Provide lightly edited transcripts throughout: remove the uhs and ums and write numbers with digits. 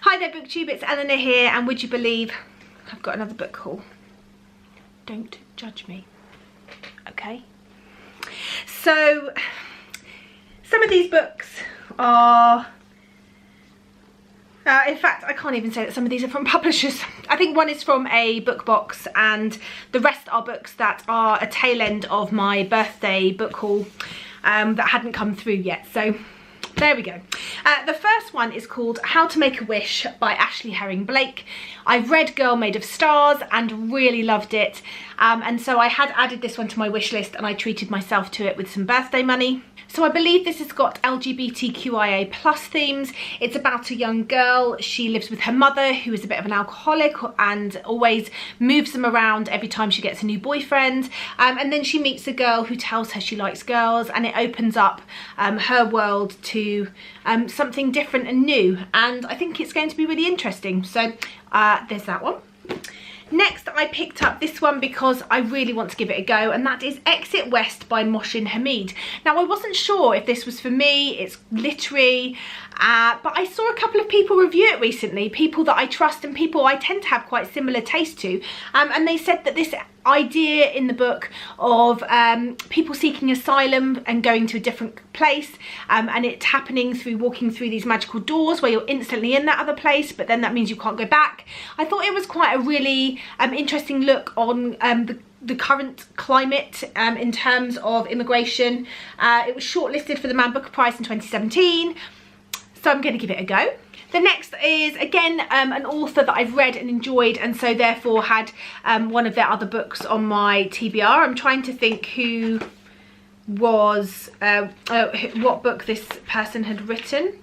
Hi there BookTube, it's Eleanor here, and would you believe I've got another book haul. Don't judge me, okay? So, some of these books are, in fact, I can't even say that some of these are from publishers. I think one is from a book box, and the rest are books that are a tail end of my birthday book haul that hadn't come through yet. So there we go. The first one is called How to Make a Wish by Ashley Herring Blake. I've read Girl Made of Stars and really loved it. And so I had added this one to my wish list, and I treated myself to it with some birthday money. So I believe this has got LGBTQIA+ themes. It's about a young girl. She lives with her mother, who is a bit of an alcoholic and always moves them around every time she gets a new boyfriend. And then she meets a girl who tells her she likes girls, and it opens up her world to something different and new. And I think it's going to be really interesting. So there's that one. Next, I picked up this one because I really want to give it a go, and that is Exit West by Mohsin Hamid. Now, I wasn't sure if this was for me. It's literary, but I saw a couple of people review it recently, people that I trust and people I tend to have quite similar taste to, and they said that this idea in the book of people seeking asylum and going to a different place, and it happening through walking through these magical doors where you're instantly in that other place, but then that means you can't go back. I thought it was quite a really interesting look on the current climate in terms of immigration. It was shortlisted for the Man Booker Prize in 2017, so I'm going to give it a go. The next is, again, an author that I've read and enjoyed, and so therefore had one of their other books on my TBR. I'm trying to think who was, what book this person had written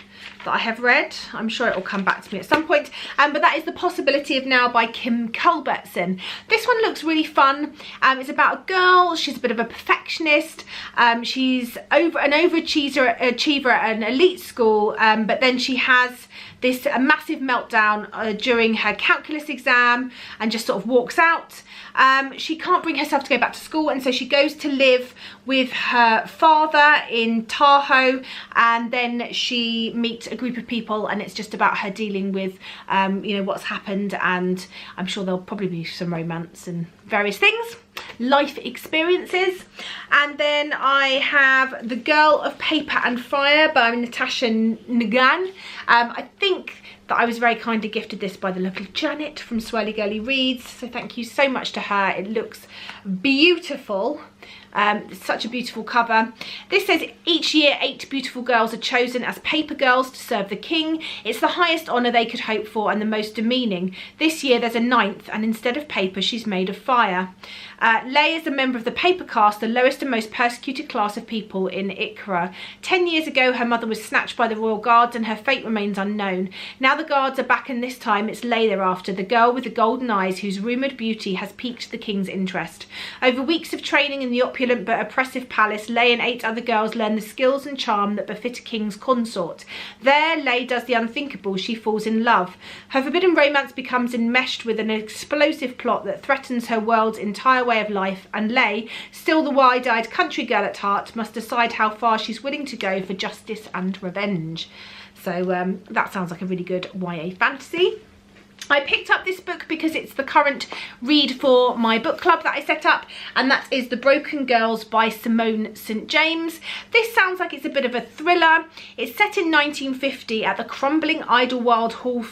that I have read. I'm sure it will come back to me at some point, but that is The Possibility of Now by Kim Culbertson. This one looks really fun. It's about a girl. She's a bit of a perfectionist. She's an overachiever at an elite school, but then she has this massive meltdown during her calculus exam and just sort of walks out. She can't bring herself to go back to school, and so she goes to live with her father in Tahoe, and then she meets a group of people, and it's just about her dealing with you know, what's happened, and I'm sure there'll probably be some romance and various things, life experiences. And then I have The Girl of Paper and Fire by Natasha Ngan. I think that I was very kindly gifted this by the lovely Janet from Swirly Girly Reads, so thank you so much to her. It looks beautiful. It's such a beautiful cover. This says each year 8 beautiful girls are chosen as paper girls to serve the king. It's the highest honour they could hope for and the most demeaning. This year there's a 9th, and instead of paper she's made of fire. Lay is a member of the paper caste, the lowest and most persecuted class of people in Ikra. 10 years ago her mother was snatched by the royal guards and her fate remains unknown. Now the guards are back, and this time it's Lay they're after, the girl with the golden eyes whose rumoured beauty has piqued the king's interest. Over weeks of training in the opulent but oppressive palace, Lay and 8 other girls learn the skills and charm that befit a king's consort. There, Lay does the unthinkable. She falls in love. Her forbidden romance becomes enmeshed with an explosive plot that threatens her world's entire way of life, and Lay, still the wide-eyed country girl at heart, must decide how far she's willing to go for justice and revenge. So that sounds like a really good YA fantasy. I picked up this book because it's the current read for my book club that I set up, and that is The Broken Girls by Simone St. James. This sounds like it's a bit of a thriller. It's set in 1950 at the crumbling Idlewild Hall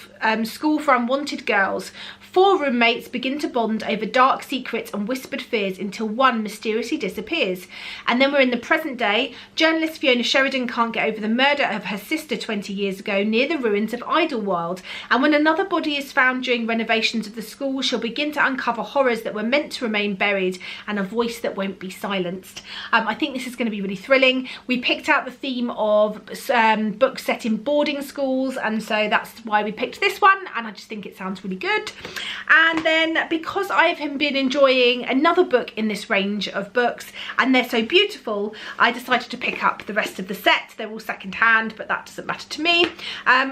School for Unwanted Girls. 4 roommates begin to bond over dark secrets and whispered fears until one mysteriously disappears. And then we're in the present day. Journalist Fiona Sheridan can't get over the murder of her sister 20 years ago near the ruins of Idlewild. And when another body is found during renovations of the school, she'll begin to uncover horrors that were meant to remain buried and a voice that won't be silenced. I think this is going to be really thrilling. We picked out the theme of books set in boarding schools, and so that's why we picked this one, and I just think it sounds really good. And then because I've been enjoying another book in this range of books and they're so beautiful, I decided to pick up the rest of the set. They're all second hand, but that doesn't matter to me.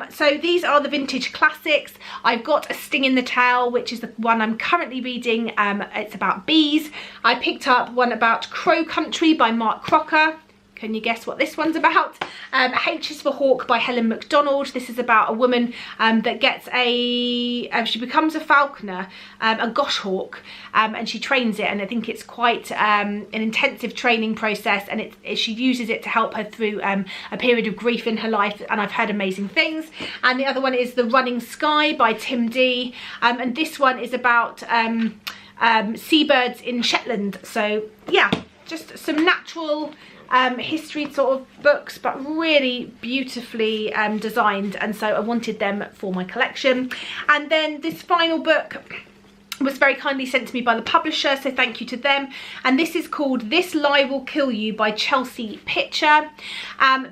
So these are the vintage classics. I've got A Sting in the Tail, which is the one I'm currently reading. It's about bees. I picked up one about Crow Country by Mark Crocker. Can you guess what this one's about? H is for Hawk by Helen MacDonald. This is about a woman that gets she becomes a falconer, a goshawk, and she trains it, and I think it's quite an intensive training process, and she uses it to help her through a period of grief in her life, and I've heard amazing things. And the other one is The Running Sky by Tim D, and this one is about seabirds in Shetland. So yeah, just some natural history sort of books, but really beautifully designed, and so I wanted them for my collection. And then this final book was very kindly sent to me by the publisher, so thank you to them, and this is called This Lie Will Kill You by Chelsea Pitcher.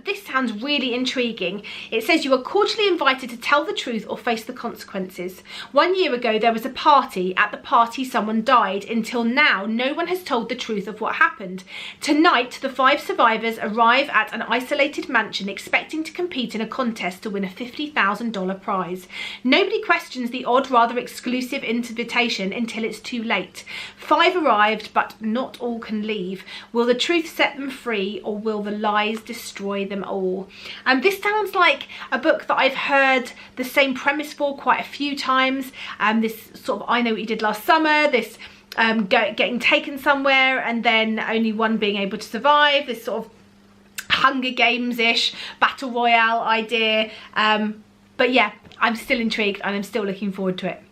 This sounds really intriguing. It says you are cordially invited to tell the truth or face the consequences. 1 year ago there was a party. At the party someone died. Until now no one has told the truth of what happened. Tonight the 5 survivors arrive at an isolated mansion expecting to compete in a contest to win a $50,000 prize. Nobody questions the odd, rather exclusive invitation until it's too late. 5 arrived, but not all can leave. Will the truth set them free, or will the lies destroy them all? And this sounds like a book that I've heard the same premise for quite a few times. This sort of I Know What You Did Last Summer, this getting taken somewhere and then only one being able to survive, this sort of Hunger Games-ish battle royale idea. But yeah, I'm still intrigued and I'm still looking forward to it.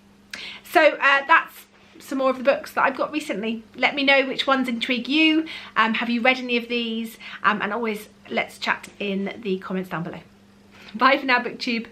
So that's some more of the books that I've got recently. Let me know which ones intrigue you. Have you read any of these? And always let's chat in the comments down below. Bye for now, BookTube.